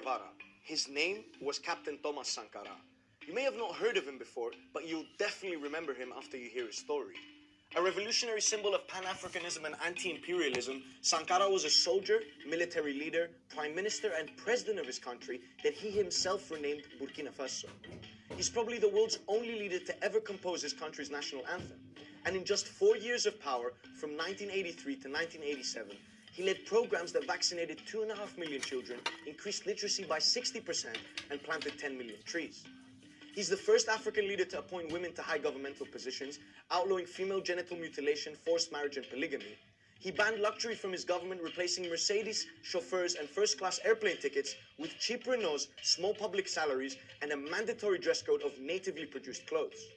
Guevara. His name was Captain Thomas Sankara. You may have not heard of him before, but you'll definitely remember him after you hear his story. A revolutionary symbol of Pan-Africanism and anti-imperialism, Sankara was a soldier, military leader, prime minister, and president of his country that he himself renamed Burkina Faso. He's probably the world's only leader to ever compose his country's national anthem. And in just 4 years of power, from 1983 to 1987, he led programs that vaccinated 2.5 million children, increased literacy by 60%, and planted 10 million trees. He's the first African leader to appoint women to high governmental positions, outlawing female genital mutilation, forced marriage, and polygamy. He banned luxury from his government, replacing Mercedes chauffeurs and first-class airplane tickets with cheap Renaults, small public salaries, and a mandatory dress code of natively produced clothes.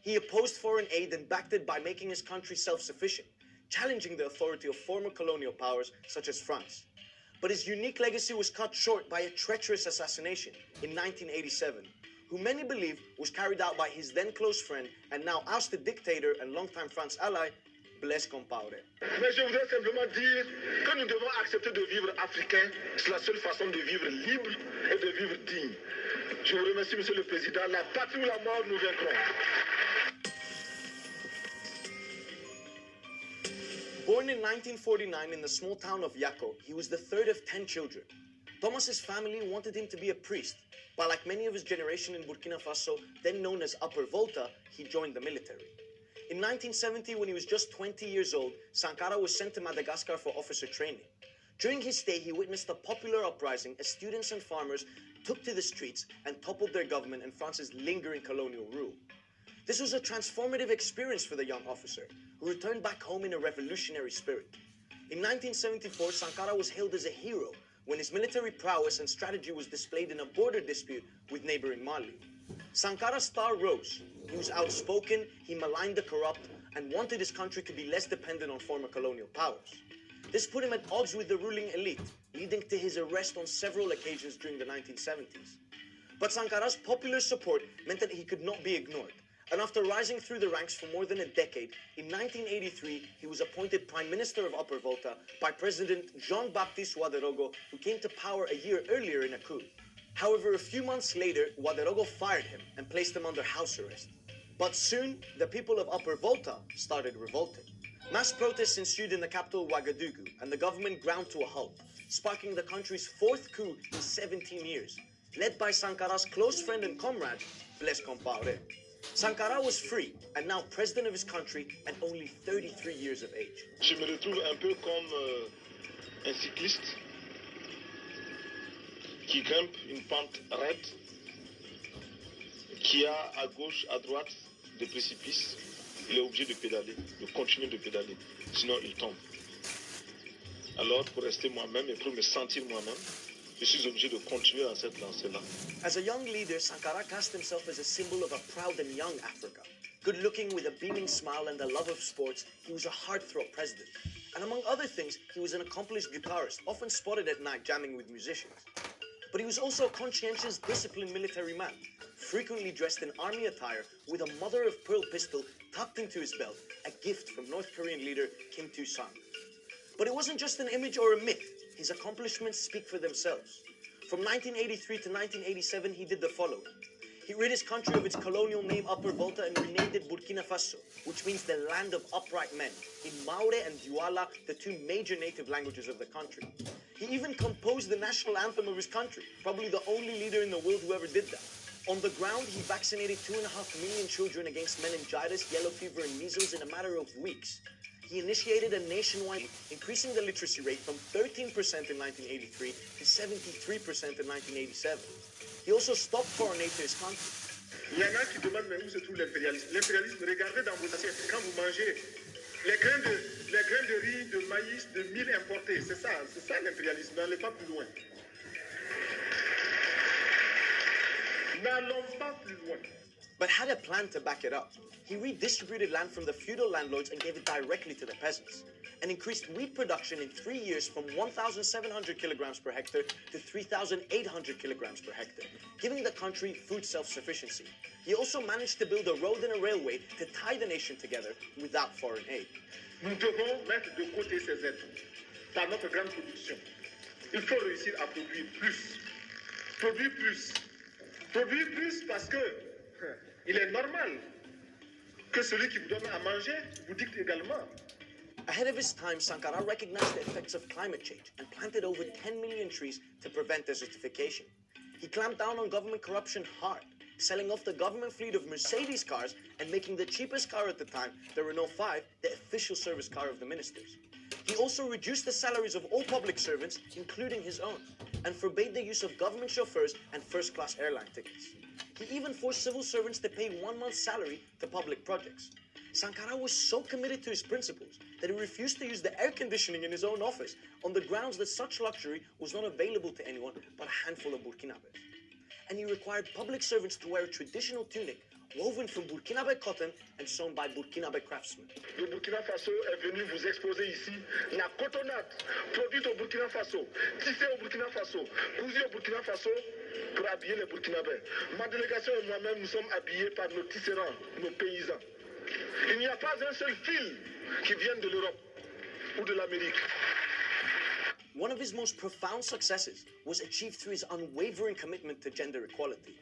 He opposed foreign aid and backed it by making his country self-sufficient, challenging the authority of former colonial powers such as France. But his unique legacy was cut short by a treacherous assassination in 1987, who many believe was carried out by his then close friend and now ousted dictator and longtime France ally, Blaise Compaoré. Mais je voudrais simplement dire que nous devons accepter de vivre africain. C'est la seule façon de vivre libre et de vivre digne. Je vous remercie, Monsieur le Président. La patrie ou la mort, nous vaincrons. Born in 1949 in the small town of Yako, he was the third of 10 children. Thomas's family wanted him to be a priest, but like many of his generation in Burkina Faso, then known as Upper Volta, he joined the military. In 1970, when he was just 20 years old, Sankara was sent to Madagascar for officer training. During his stay, he witnessed a popular uprising as students and farmers took to the streets and toppled their government and France's lingering colonial rule. This was a transformative experience for the young officer, who returned back home in a revolutionary spirit. In 1974, Sankara was hailed as a hero when his military prowess and strategy was displayed in a border dispute with neighboring Mali. Sankara's star rose. He was outspoken, he maligned the corrupt, and wanted his country to be less dependent on former colonial powers. This put him at odds with the ruling elite, leading to his arrest on several occasions during the 1970s. But Sankara's popular support meant that he could not be ignored. And after rising through the ranks for more than a decade, in 1983, he was appointed Prime Minister of Upper Volta by President Jean-Baptiste Ouédraogo, who came to power a year earlier in a coup. However, a few months later, Ouédraogo fired him and placed him under house arrest. But soon, the people of Upper Volta started revolting. Mass protests ensued in the capital Ouagadougou, and the government ground to a halt, sparking the country's fourth coup in 17 years, led by Sankara's close friend and comrade, Blaise Compaoré. Sankara was free and now president of his country at only 33 years of age. Je me retrouve un peu comme un cycliste qui grimpe une pente raide, qui a à gauche, à droite des précipices. Il est obligé de pédaler, de continuer de pédaler, sinon il tombe. Alors, pour rester moi-même et pour me sentir moi-même, je suis obligé de continuer dans cette lancée-là. As a young leader, Sankara cast himself as a symbol of a proud and young Africa. Good-looking with a beaming smile and a love of sports, he was a heartthrob president. And among other things, he was an accomplished guitarist, often spotted at night jamming with musicians. But he was also a conscientious, disciplined military man, frequently dressed in army attire with a mother-of-pearl pistol tucked into his belt, a gift from North Korean leader Kim Il-sung. But it wasn't just an image or a myth. His accomplishments speak for themselves. From 1983 to 1987, he did the following. He rid his country of its colonial name Upper Volta and renamed it Burkina Faso, which means the land of upright men, in Maure and Douala, the two major native languages of the country. He even composed the national anthem of his country, probably the only leader in the world who ever did that. On the ground, he vaccinated 2.5 million children against meningitis, yellow fever, and measles in a matter of weeks. He initiated a nationwide, increasing the literacy rate from 13% in 1983 to 73% in 1987. He also stopped foreign aid to his country. Il y en a qui demandent mais où se trouve l'impérialisme. L'impérialisme, regardez dans vos assiettes quand vous mangez les grains de riz, de maïs, de mil importés. C'est ça l'impérialisme. N'allez pas plus loin. N'allons pas plus loin. But had a plan to back it up. He redistributed land from the feudal landlords and gave it directly to the peasants, and increased wheat production in 3 years from 1,700 kilograms per hectare to 3,800 kilograms per hectare, giving the country food self-sufficiency. He also managed to build a road and a railway to tie the nation together without foreign aid. Nous devons mettre de côté ces aides par notre grande production. Il faut réussir à produire plus. produire plus. Produire plus parce que il est normal que celui qui vous donne à manger vous dicte également. Ahead of his time, Sankara recognized the effects of climate change and planted over 10 million trees to prevent desertification. He clamped down on government corruption hard, selling off the government fleet of Mercedes cars and making the cheapest car at the time, the Renault 5, the official service car of the ministers. He also reduced the salaries of all public servants, including his own, and forbade the use of government chauffeurs and first-class airline tickets. He even forced civil servants to pay 1 month's salary to public projects. Sankara was so committed to his principles that he refused to use the air conditioning in his own office on the grounds that such luxury was not available to anyone but a handful of Burkinabés. And he required public servants to wear a traditional tunic woven from Burkinabe cotton and sewn by Burkinabe craftsmen. Le Burkina Faso est venu vous exposer ici la cotonnade produite au Burkina Faso, tissée au Burkina Faso, cousue au Burkina Faso pour habiller les Burkinabés. Ma délégation et moi-même, nous sommes habillés par nos tisserands, nos paysans. Il n'y a pas un seul fil qui vienne de l'Europe ou de l'Amérique. One of his most profound successes was achieved through his unwavering commitment to gender equality.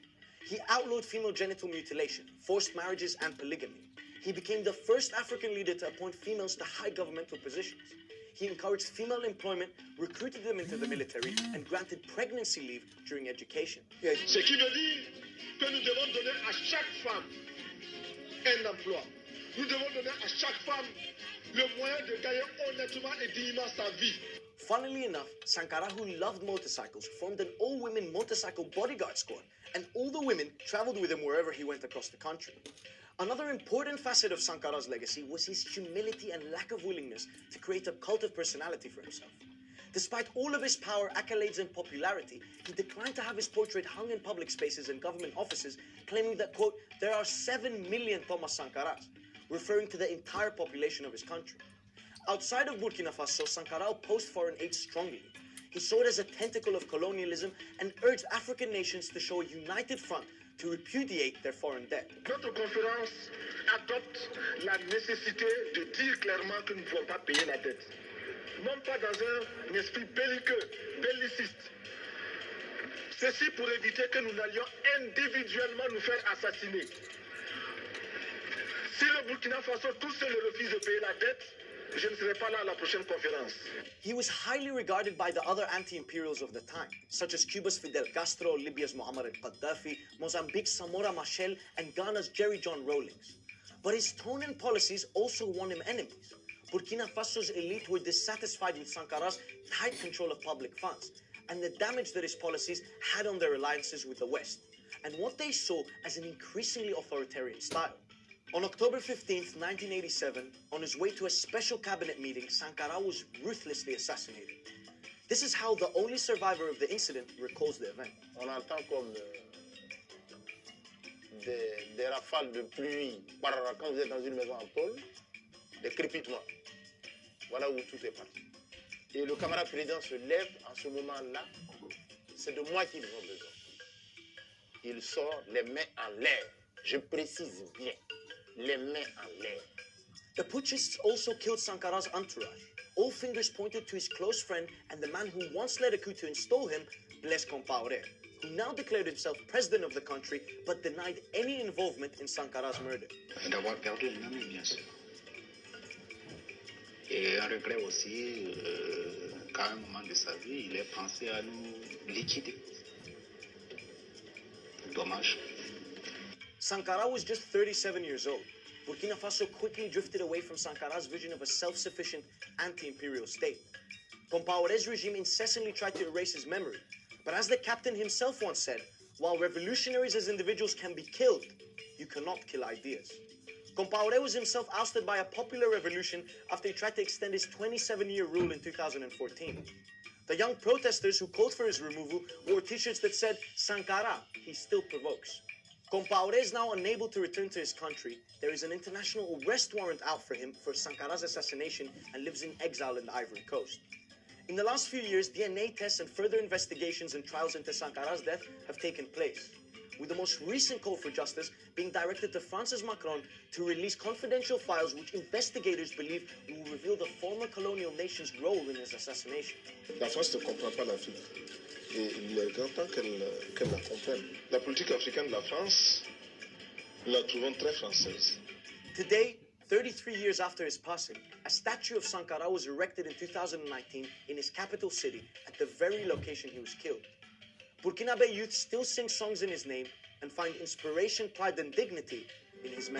He outlawed female genital mutilation, forced marriages, and polygamy. He became the first African leader to appoint females to high governmental positions. He encouraged female employment, recruited them into the military, and granted pregnancy leave during education. Ce qui veut dire que nous devons donner à chaque femme un emploi. Nous devons donner à chaque femme le moyen de gagner honnêtement et dignement sa vie. Funnily enough, Sankara, who loved motorcycles, formed an all-women motorcycle bodyguard squad, and all the women traveled with him wherever he went across the country. Another important facet of Sankara's legacy was his humility and lack of willingness to create a cult of personality for himself. Despite all of his power, accolades, and popularity, he declined to have his portrait hung in public spaces and government offices, claiming that, quote, there are 7 million Thomas Sankaras, referring to the entire population of his country. Outside of Burkina Faso, Sankara opposed foreign aid strongly. He saw it as a tentacle of colonialism and urged African nations to show a united front to repudiate their foreign debt. Notre conférence adopte la nécessité de dire clairement que nous ne pouvons pas payer la dette. Non pas dans un esprit belliqueux, belliciste. Ceci pour éviter que nous n'allions individuellement nous faire assassiner. Si le Burkina Faso tout seul refuse de payer la dette, je ne serai pas là à la prochaine conférence. He was highly regarded by the other anti-imperials of the time, such as Cuba's Fidel Castro, Libya's Muammar al-Gaddafi, Mozambique's Samora Machel, and Ghana's Jerry John Rawlings. But his tone and policies also won him enemies. Burkina Faso's elite were dissatisfied with Sankara's tight control of public funds and the damage that his policies had on their alliances with the West, and what they saw as an increasingly authoritarian style. On October 15th, 1987, on his way to a special cabinet meeting, Sankara was ruthlessly assassinated. This is how the only survivor of the incident recalls the event. On entend comme des rafales de pluie quand vous êtes dans une maison en tôle, des crépitements. Voilà où tout est parti. Et le camarade président se lève en ce moment-là. C'est de moi qu'ils ont besoin. Il sort les mains en l'air. Je précise bien. Les mains en l'air. The putschists also killed Sankara's entourage. All fingers pointed to his close friend and the man who once led a coup to install him, Blaise Compaoré, who now declared himself president of the country but denied any involvement in Sankara's murder. D'avoir perdu un ami, bien sûr. Et un regret aussi qu'à un moment de sa vie, il ait pensé à nous liquider. Dommage. Sankara was just 37 years old. Burkina Faso quickly drifted away from Sankara's vision of a self-sufficient anti-imperial state. Compaoré's regime incessantly tried to erase his memory. But as the captain himself once said, while revolutionaries as individuals can be killed, you cannot kill ideas. Compaoré was himself ousted by a popular revolution after he tried to extend his 27-year rule in 2014. The young protesters who called for his removal wore t-shirts that said, Sankara, he still provokes. Compaoré is now unable to return to his country. There is an international arrest warrant out for him for Sankara's assassination and lives in exile in the Ivory Coast. In the last few years, DNA tests and further investigations and trials into Sankara's death have taken place. with the most recent call for justice being directed to Francis Macron to release confidential files which investigators believe will reveal the former colonial nation's role in his assassination. La France ne comprend pas l'Afrique. Et il est grand temps qu'elle la comprenne. La politique africaine de la France, nous la trouvons très française. Today, 33 years after his passing, a statue of Sankara was erected in 2019 in his capital city at the very location he was killed. Burkinabe youth still sing songs in his name and find inspiration, pride, and dignity in his memory.